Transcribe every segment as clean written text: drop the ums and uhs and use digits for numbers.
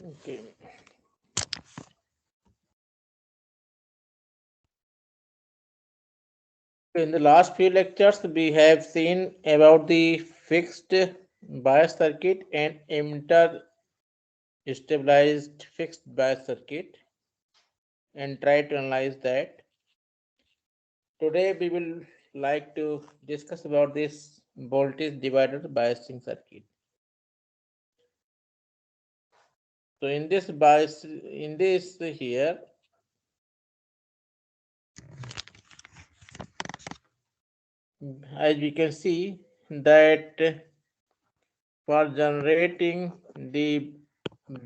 Okay. In the last few lectures, we have seen about the fixed bias circuit and emitter stabilized fixed bias circuit and try to analyze that. Today we will like to discuss about this voltage divider biasing circuit. So in this bias, in this here, as we can see that for generating the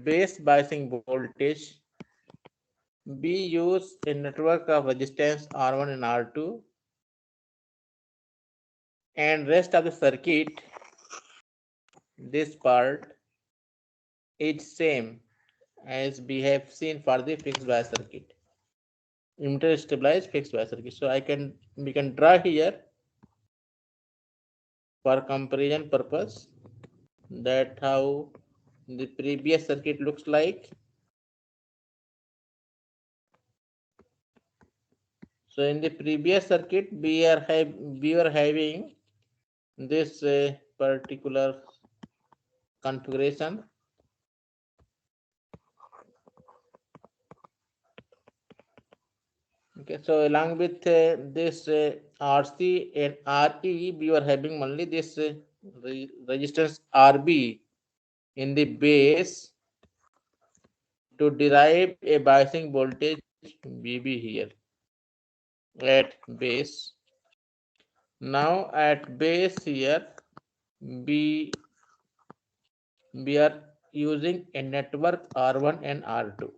base biasing voltage, we use a network of resistance R1 and R2, and rest of the circuit, this part is same as we have seen for the fixed bias circuit, emitter stabilized fixed bias circuit. So we can draw here for comparison purpose that how the previous circuit looks like. So in the previous circuit we were having this particular configuration. Okay, so along with this RC and RE, we were having only this resistance RB in the base to derive a biasing voltage VB here at base. Now at base here, we are using a network R1 and R2.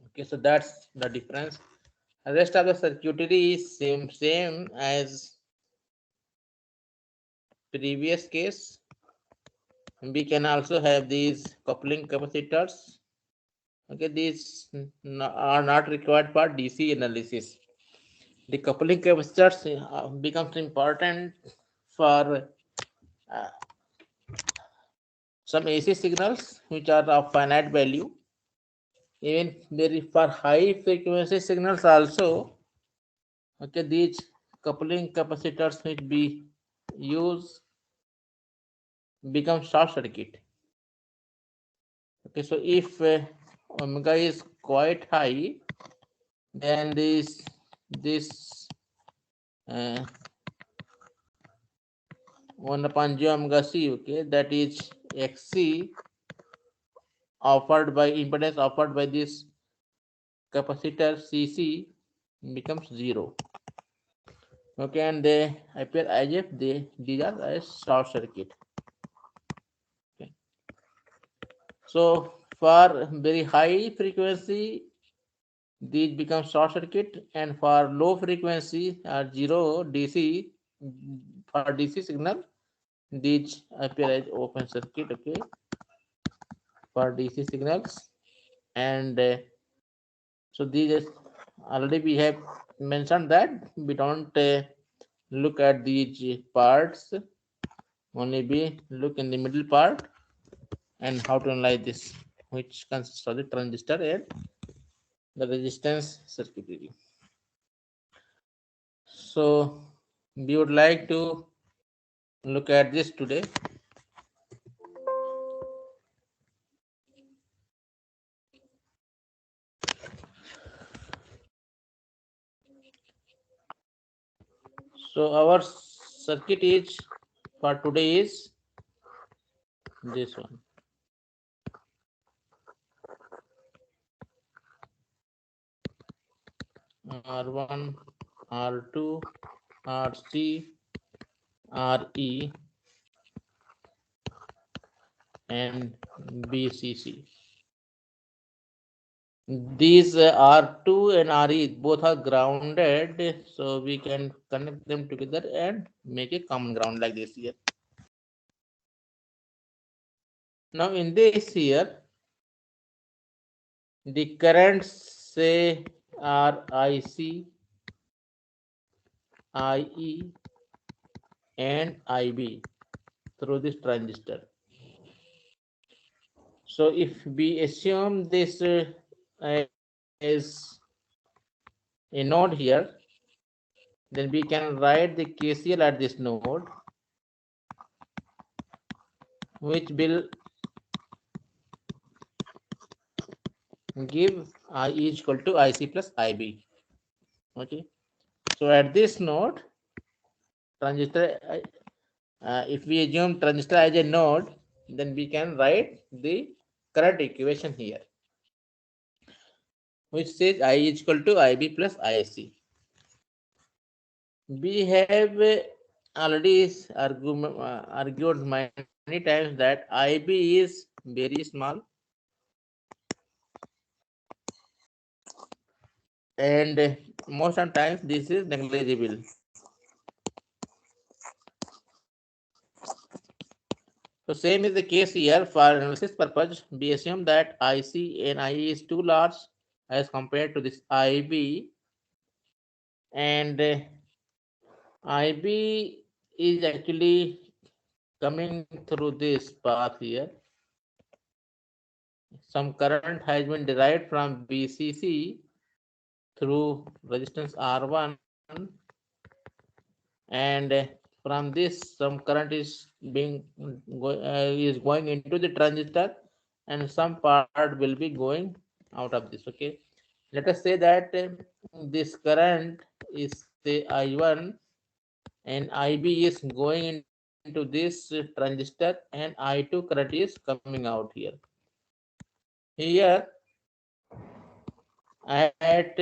Okay, so that's the difference. The rest of the circuitry is same as previous case. We can also have these coupling capacitors. Okay, these are not required for DC analysis. The coupling capacitors becomes important for some AC signals which are of finite value. Even very for high frequency signals also. Okay, these coupling capacitors which we use become short circuit. Okay, so if omega is quite high, then this 1 upon j omega c, okay, that is xc offered by impedance offered by this capacitor cc becomes 0. Okay, and they appear as if these are a short circuit. Okay. So for very high frequency, these become short circuit, and for low frequency or 0 DC, for DC signal, these appear as open circuit. Okay, for DC signals, and so these already we have mentioned that we don't look at these parts, only we look in the middle part and how to analyze this, which consists of the transistor and the resistance circuitry. So we would like to look at this today. So our circuit is for today is this one. R1, R2, RC, RE, and BCC. These R2 and RE both are grounded, so we can connect them together and make a common ground like this here. Now in this here, the currents say are IC, IE, and IB through this transistor. So if we assume this is a node here, then we can write the KCL at this node, which will give I is equal to IC plus IB. Okay. So at this node, transistor, if we assume transistor as a node, then we can write the current equation here, which says I is equal to IB plus IC. We have already argued many times that IB is very small and most of the times this is negligible. So same is the case here. For analysis purpose, we assume that IC and IE is too large as compared to this IB, and IB is actually coming through this path here. Some current has been derived from BCC through resistance R1, and from this some current is going into the transistor, and some part will be going out of this. Okay, let us say that this current is say I1 and IB is going into this transistor, and I2 current is coming out here. Here at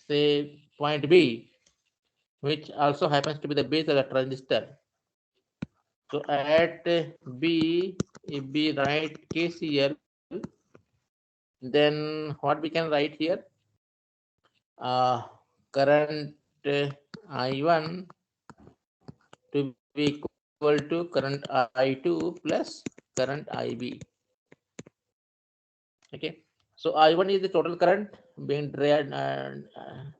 say point B, which also happens to be the base of the transistor. So at B, if we write KCL, then what we can write here? Current I1 to be equal to current I2 plus current IB. Okay. So I1 is the total current being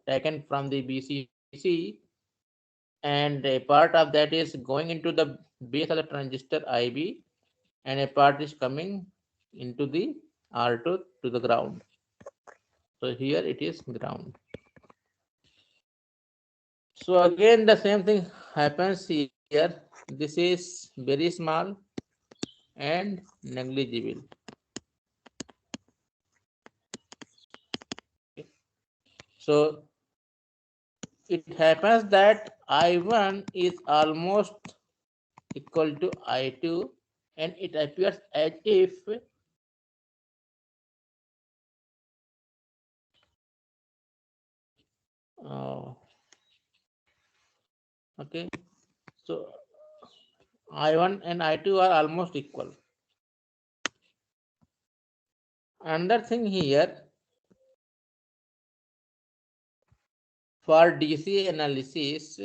taken from the BCC, and a part of that is going into the base of the transistor IB, and a part is coming into the R2 to the ground. So here it is ground. So again the same thing happens here. This is very small and negligible. So it happens that I1 is almost equal to I2, and it appears as if okay, so I1 and I2 are almost equal. Another thing here, for DC analysis,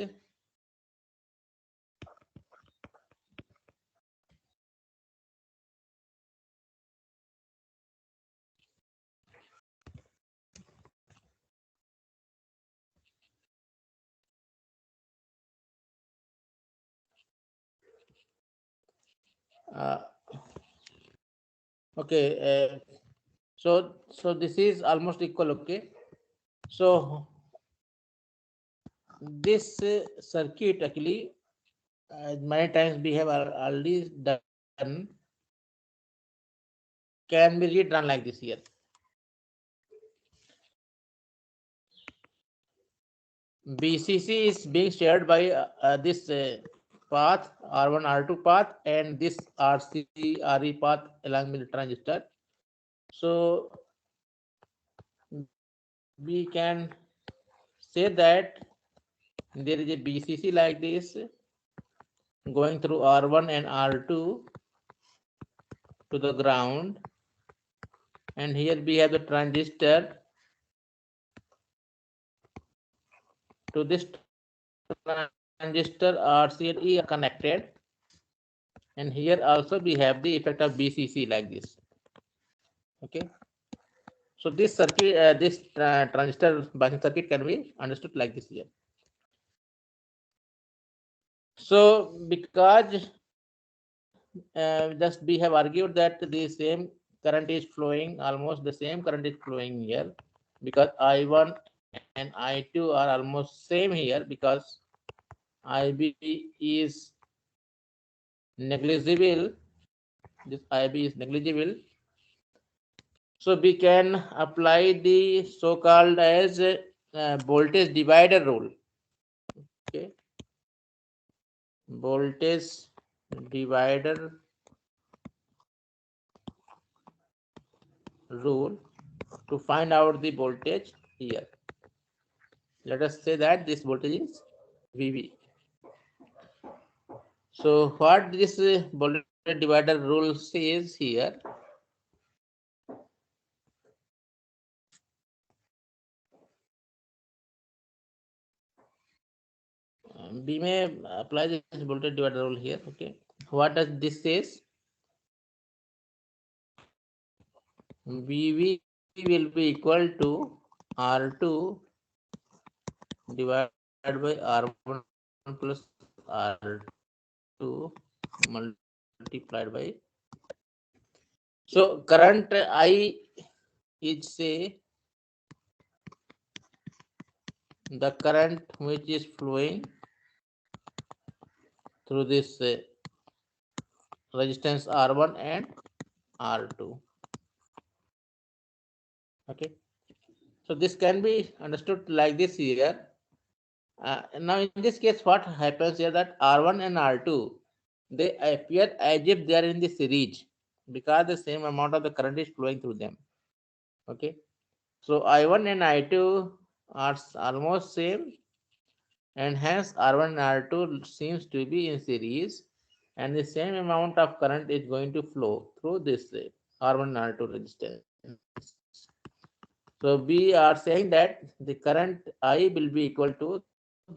uh, okay, so this is almost equal. Okay, so this circuit actually many times we have already done, can be rewritten like this here. BCC is being shared by this path R1 R2 path and this RC RE path along with the transistor. So we can say that there is a BCC like this going through R1 and R2 to the ground, and here we have the transistor to this transistor RC and E are connected, and here also we have the effect of BCC like this. Okay, so this circuit, this transistor biasing circuit can be understood like this here. So because just we have argued that the same current is flowing, almost the same current is flowing here, because I1 and I2 are almost same here, because IB is negligible. This IB is negligible. So we can apply the so-called as voltage divider rule. Okay, voltage divider rule to find out the voltage here. Let us say that this voltage is VV. So what this voltage divider rule says here, we may apply this voltage divider rule here. Okay, what does this says? VV will be equal to R2 divided by R1 plus R2 multiplied by. So current I is say the current which is flowing through this resistance R1 and R2. Okay, so this can be understood like this here. Now in this case, what happens here, that R1 and R2, they appear as if they are in the series, because the same amount of the current is flowing through them. Okay, so I1 and I2 are almost same, and hence R1 and R2 seems to be in series, and the same amount of current is going to flow through this R1 and R2 resistance. So we are saying that the current I will be equal to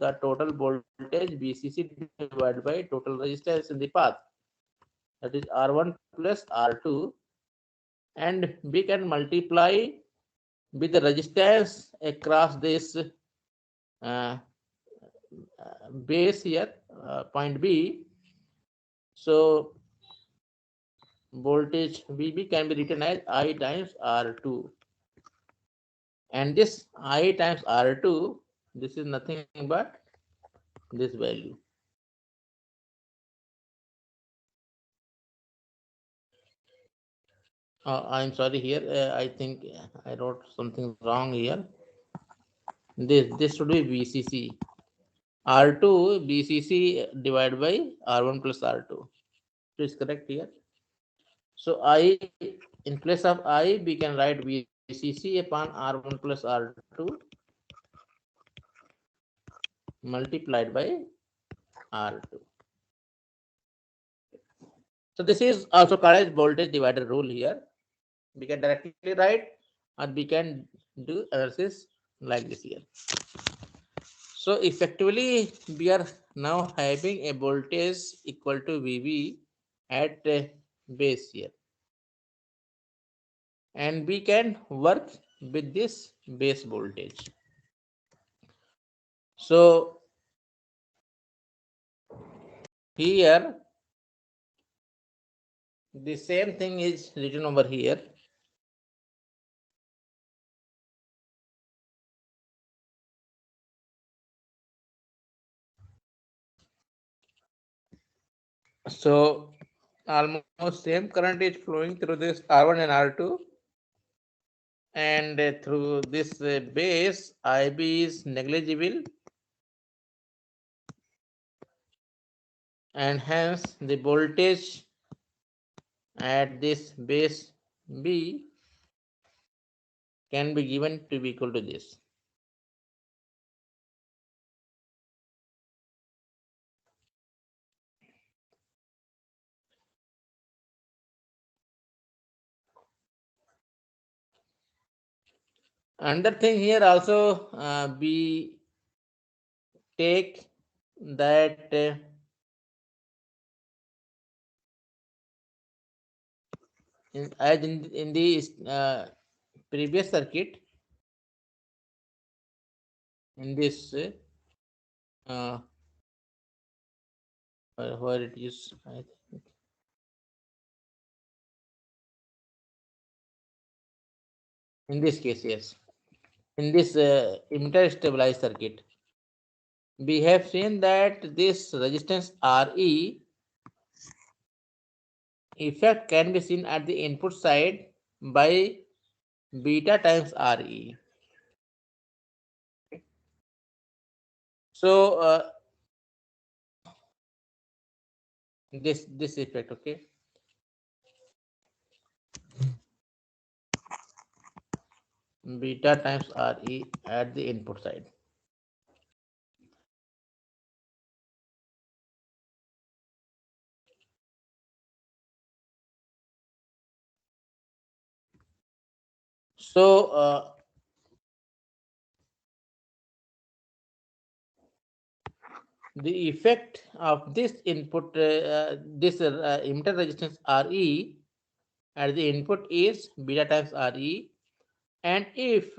the total voltage VCC divided by total resistance in the path, that is R1 plus R2, and we can multiply with the resistance across this uh, base here, point B. So voltage VB can be written as I times R2, and this I times R2, this is nothing but this value. I'm sorry here, I think I wrote something wrong here. This should be VCC. R2 BCC divided by R1 plus R2. It is correct here. So I, in place of I, we can write VCC upon R1 plus R2 multiplied by R2. So this is also called as voltage divider rule here. We can directly write, or we can do analysis like this here. So effectively, we are now having a voltage equal to VV at base here, and we can work with this base voltage. So here the same thing is written over here. So almost same current is flowing through this R1 and R2, and through this base IB is negligible, and hence the voltage at this base B can be given to be equal to this. Another thing here also, we take that as in the previous circuit, in this uh, where it is, I think In this case, yes. In this emitter stabilized circuit, we have seen that this resistance Re effect can be seen at the input side by beta times Re. Okay. So this effect, okay. Beta times Re at the input side. So the effect of this input, this emitter resistance Re at the input is beta times Re, and if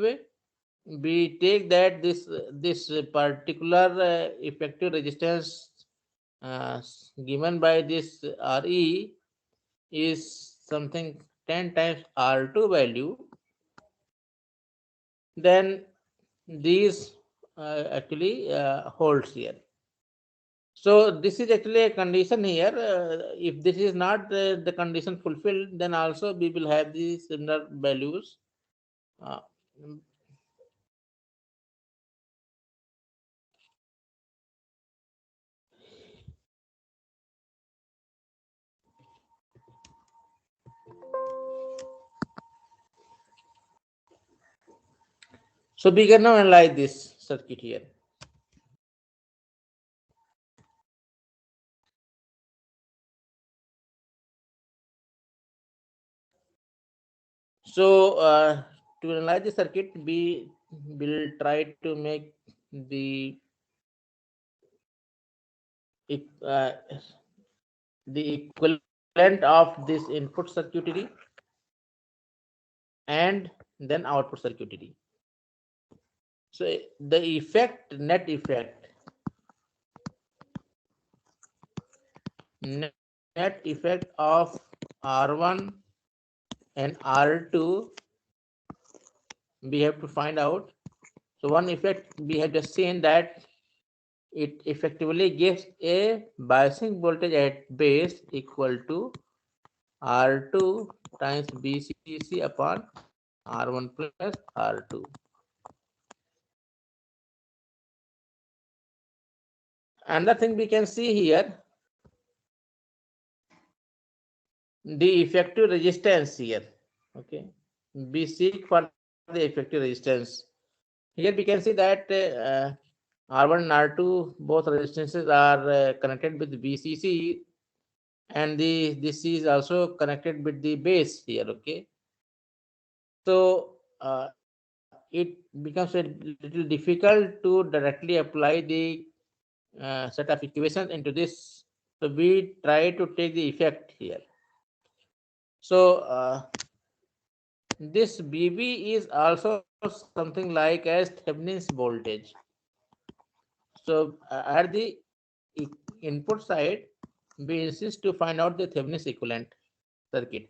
we take that this particular effective resistance uh, given by this Re is something 10 times R2 value, then these actually holds here. So this is actually a condition here. If this is not the condition fulfilled, then also we will have these similar values. Uh, so we can now analyze this circuit here. So to analyze the circuit, we will try to make the uh, the equivalent of this input circuitry and then output circuitry. So the effect, net effect of R1 and R2 we have to find out. So one effect we have just seen that it effectively gives a biasing voltage at base equal to R2 times BCC upon R1 plus R2. Another thing we can see here, the effective resistance here. Okay, we seek for the effective resistance. Here we can see that R1 and R2 both resistances are connected with VCC, and this is also connected with the base here. Okay, so it becomes a little difficult to directly apply the set of equations into this. So we try to take the effect here. So this BB is also something like as Thevenin's voltage. So at the input side, we insist to find out the Thevenin's equivalent circuit.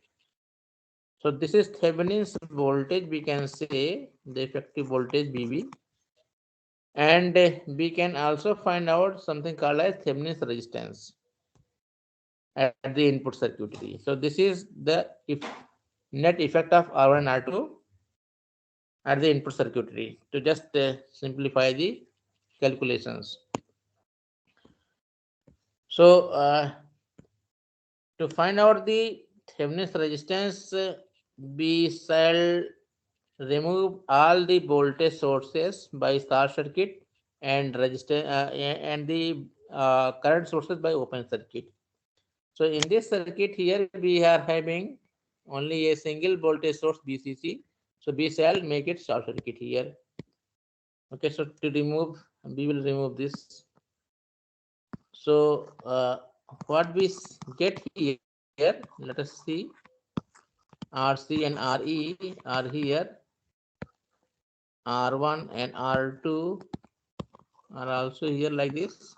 So this is Thevenin's voltage, we can say the effective voltage BB, and we can also find out something called as Thevenin's resistance at the input circuitry. So this is the net effect of R1 and R2 at the input circuitry to just simplify the calculations. So to find out the Thevenin's resistance, we shall remove all the voltage sources by short circuit and resistance and the current sources by open circuit. So in this circuit here we are having only a single voltage source BCC. So we shall make it short circuit here. Okay, so to remove, we will remove this. So what we get here, let us see. RC and RE are here. R1 and R2 are also here like this.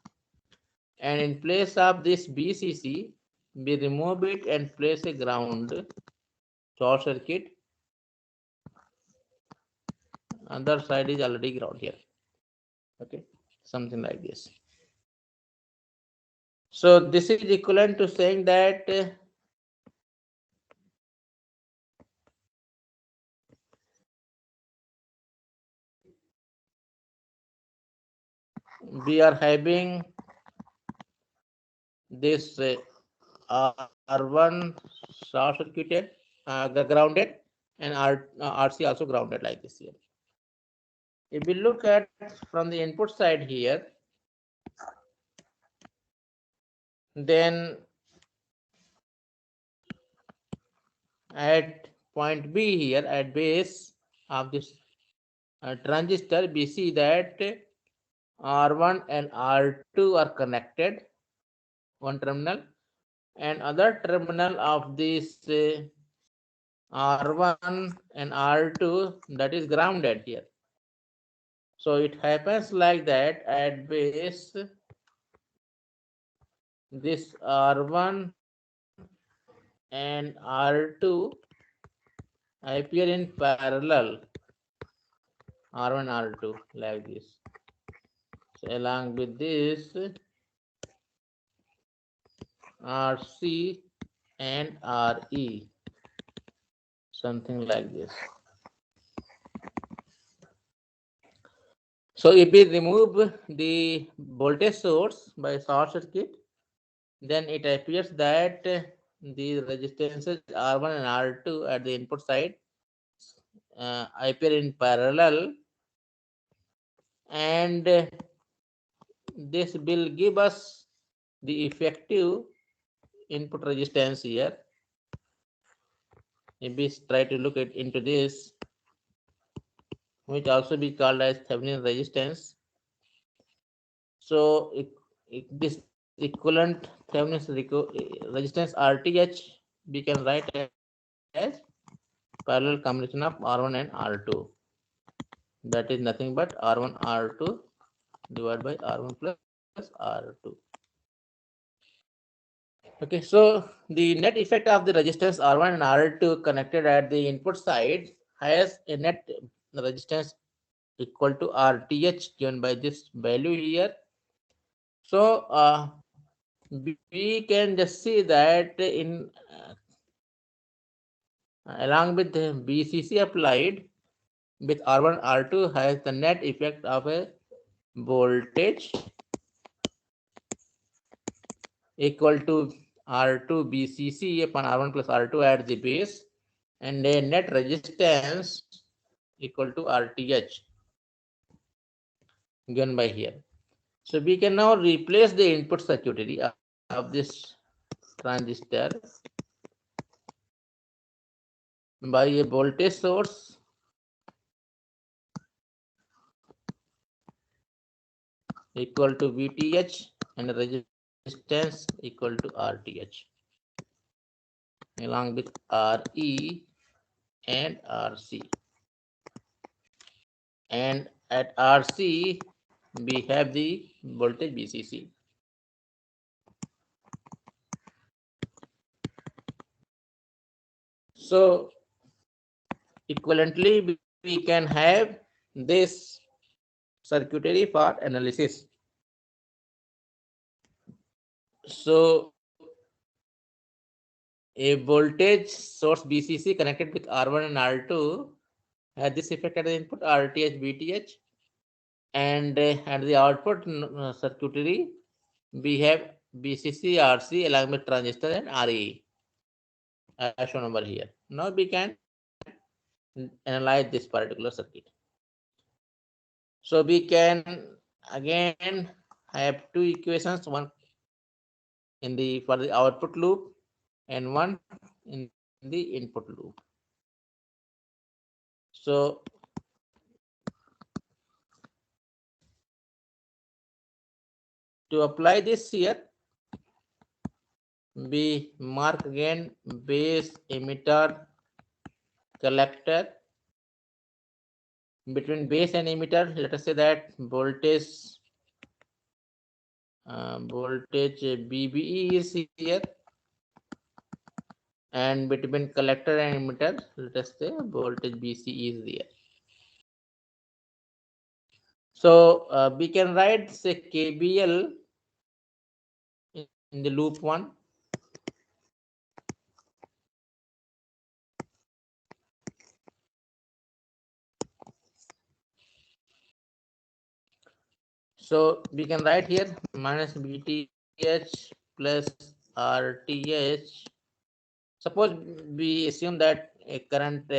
And in place of this BCC, we remove it and place a ground short circuit. other side is already ground here. Okay, something like this. So this is equivalent to saying that we are having this R1 short circuited, grounded, and RC also grounded like this here. If we look at from the input side here, then at point B here at base of this transistor, we see that R1 and R2 are connected, one terminal, and other terminal of this R1 and R2, that is grounded here. So it happens like that at base this R1 and R2 appear in parallel, R1 R2 like this. So along with this RC and RE, something like this. So if we remove the voltage source by short circuit, then it appears that the resistances R1 and R2 at the input side appear in parallel, and this will give us the effective input resistance here. If we try to look into this, which also be called as Thevenin resistance. So this equivalent Thevenin resistance RTH we can write as parallel combination of R1 and R2. That is nothing but R1 R2 divided by R1 plus R2. Okay, so the net effect of the resistance R1 and R2 connected at the input side has a net resistance equal to RTH given by this value here. So we can just see that in along with the BCC applied with R1 R2 has the net effect of a voltage equal to R2 BCC upon R1 plus R2 at the base, and a net resistance equal to RTH given by here. So we can now replace the input circuitry of this transistor by a voltage source equal to VTH and resistance equal to RTH along with RE and RC. And at RC we have the voltage BCC. So equivalently we can have this circuitry for analysis. So a voltage source BCC connected with R1 and R2 has this effect at the input RTH BTH, and at the output circuitry we have BCC RC along with transistor and RE as shown over here. Now we can analyze this particular circuit. So we can again have two equations, one in the for the output loop and one in the input loop. So to apply this here, we mark again base, emitter, collector. Between base and emitter, let us say that voltage BBE is here, and between collector and emitter, let us say voltage BCE is there. So we can write say KBL in the loop 1. So we can write here minus BTH plus RTH. Suppose we assume that a current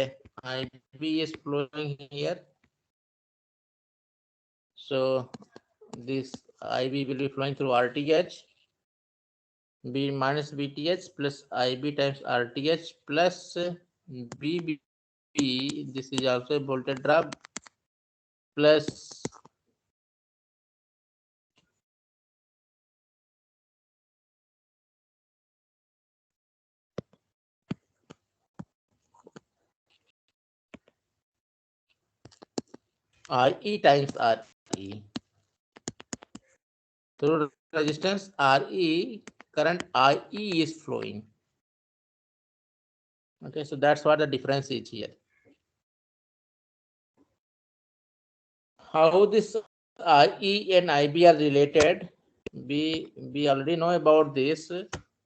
IB is flowing here. So this IB will be flowing through RTH. B minus BTH plus IB times RTH plus BB. This is also a voltage drop plus IE times RE. Through resistance RE, current IE is flowing. Okay, so that's what the difference is here. How this IE and IB are related, we already know about this.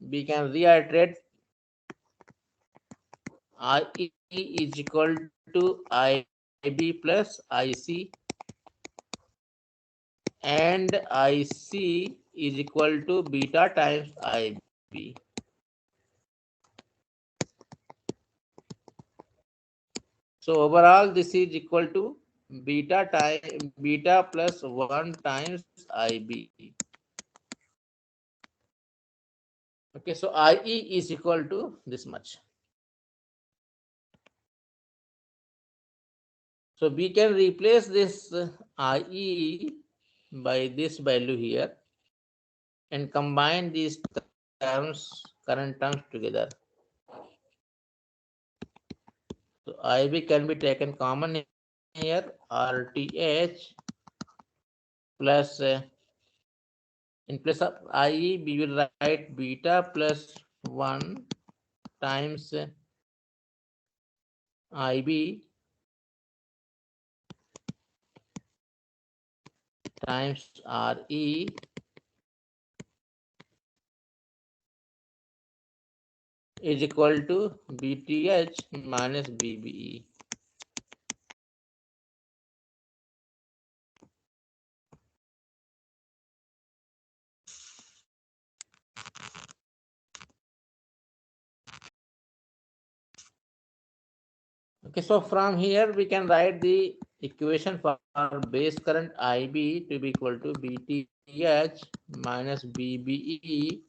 We can reiterate IE is equal to IB plus IC and IC is equal to beta times IB. So overall this is equal to beta plus 1 times IB. Okay, so IE is equal to this much. So we can replace this IE by this value here and combine these current terms together. So IB can be taken common here, RTH plus in place of IE we will write beta plus 1 times IB times RE is equal to BTH minus BBE. Okay, so from here we can write the equation for base current IB to be equal to BTH minus BBE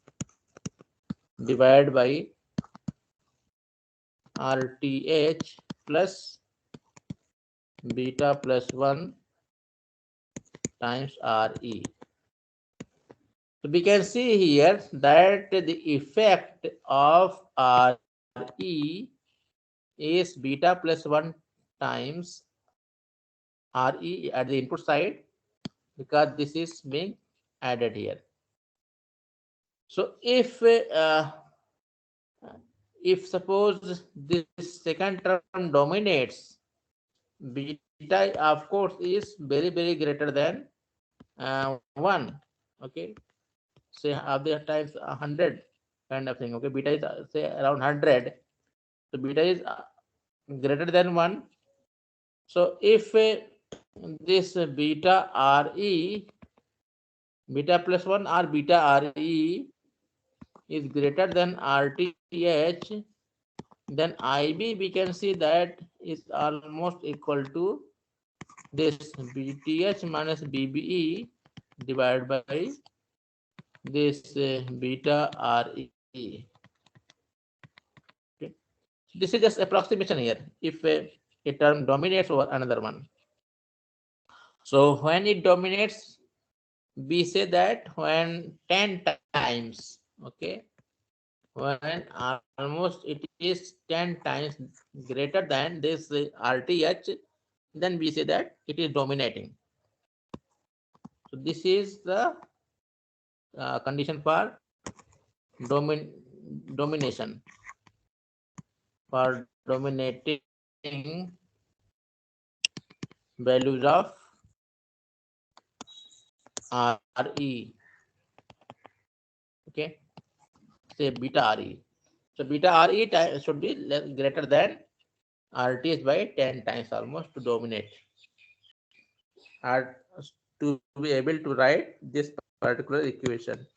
divided by RTH plus beta plus 1 times RE. So we can see here that the effect of RE is beta plus 1 times RE at the input side because this is being added here. So if suppose this second term dominates, beta of course is very greater than 1. Okay, say of the times 100 kind of thing. Okay, beta is say around 100, so beta is greater than 1. So if this beta plus 1 or beta RE is greater than RTH, then IB we can see that is almost equal to this BTH minus BBE divided by this beta RE. Okay. This is just approximation here if a term dominates over another one. So when it dominates, we say that when 10 times, okay, when almost it is 10 times greater than this RTH, then we say that it is dominating. So this is the condition for domination, for dominating values of RE. Okay, say beta RE. So beta RE should be greater than RTS by 10 times almost to dominate, or to be able to write this particular equation.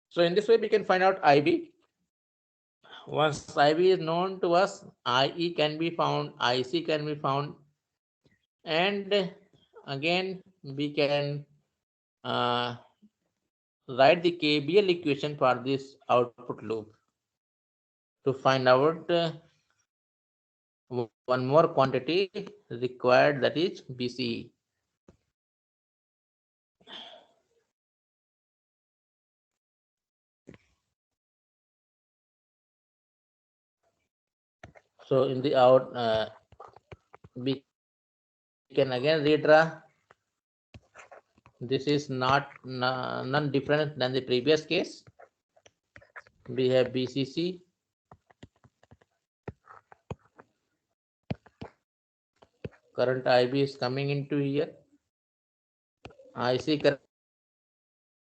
So in this way we can find out IB. Once IB is known to us, IE can be found, IC can be found, and again we can uh, write the KBL equation for this output loop to find out one more quantity required, that is BCE. So in the out, we can again redraw. This is not none different than the previous case. We have BCC, current IB is coming into here, IC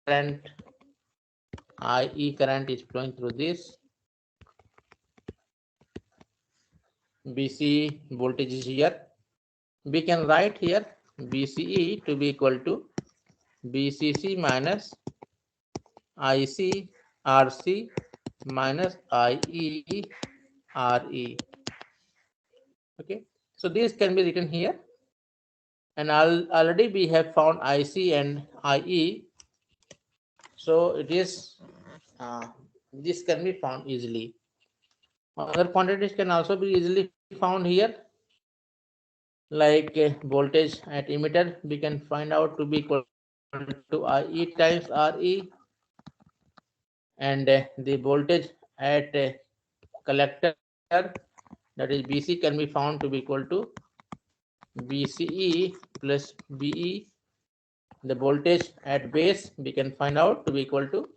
current, IE current is flowing through this, BC voltage is here. We can write here BCE to be equal to BCC minus IC RC minus IE RE. Okay, so this can be written here, and already we have found IC and IE, so it is this can be found easily. Other quantities can also be easily found here, like voltage at emitter we can find out to be equal to IE times RE, and the voltage at collector, that is BC, can be found to be equal to BCE plus BE. The voltage at base we can find out to be equal to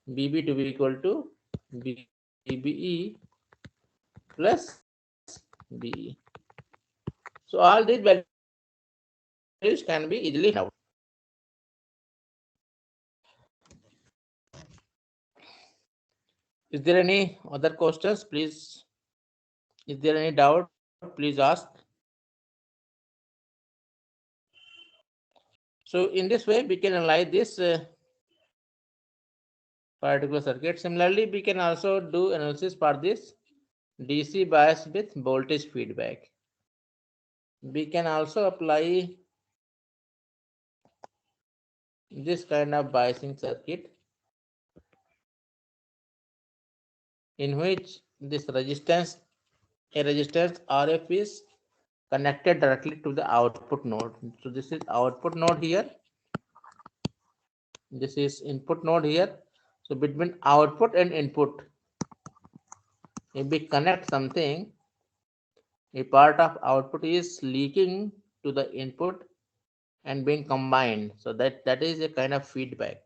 BB to be equal to BBE plus BE. So all these values can be easily found out. Is there any other questions? Please, is there any doubt? Please ask. So in this way, we can analyze this particular circuit. Similarly, we can also do analysis for this DC bias with voltage feedback. We can also apply this kind of biasing circuit in which this resistance, a resistance RF is connected directly to the output node. So this is output node here. This is input node here. So between output and input, if we connect something, a part of output is leaking to the input and being combined. So that is a kind of feedback.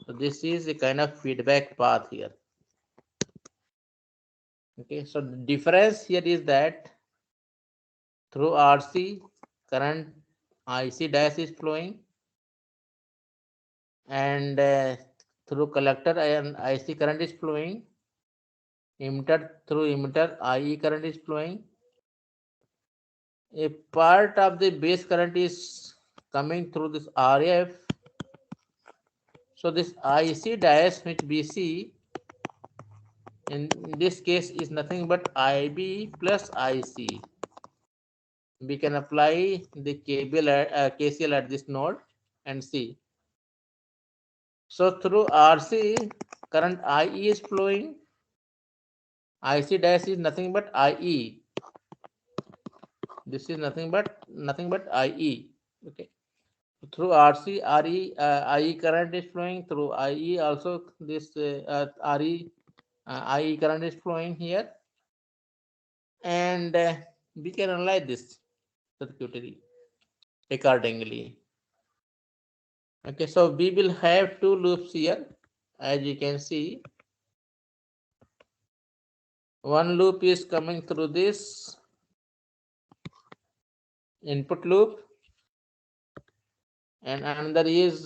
So this is a kind of feedback path here. Okay, so the difference here is that through RC current IC dash is flowing, and through collector and IC current is flowing. Emitter, through emitter IE current is flowing. A part of the base current is coming through this RF. So this IC dash which BC in this case is nothing but IB plus IC. We can apply the KCL at this node and see. So through RC current IE is flowing, IC dash is nothing but IE. This is nothing but IE. Okay. Through RC, RE, IE current is flowing. Through IE also this RE, IE current is flowing here, and we can analyze this circuitry accordingly. Okay, so we will have two loops here, as you can see. One loop is coming through this input loop, and another is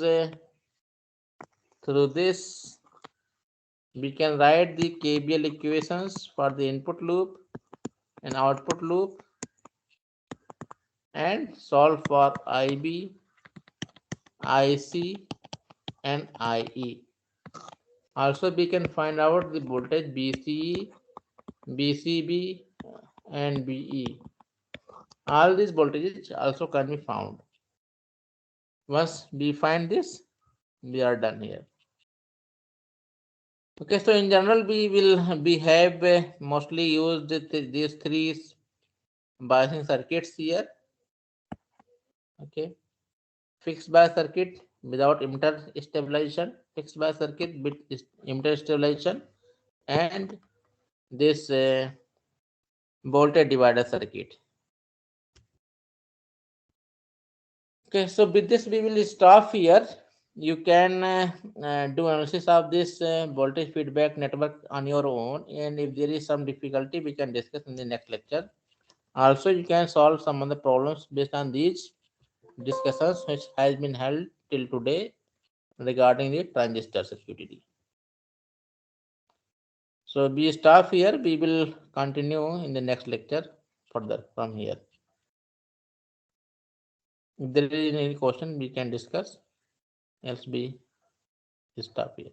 through this we can write the KBL equations for the input loop and output loop and solve for IB, IC and IE. Also we can find out the voltage BCE, BCB and BE. All these voltages also can be found. Once we find this, we are done here. Okay, so in general we have mostly used these three biasing circuits here. Okay, fixed bias circuit without emitter stabilization, fixed bias circuit with emitter stabilization, and this voltage divider circuit. Okay, so with this we will stop here. You can do analysis of this voltage feedback network on your own, and if there is some difficulty we can discuss in the next lecture. Also you can solve some of the problems based on these discussions which has been held till today regarding the transistor circuitry. So we stop here, we will continue in the next lecture further from here. If there is any question we can discuss, else we stop here.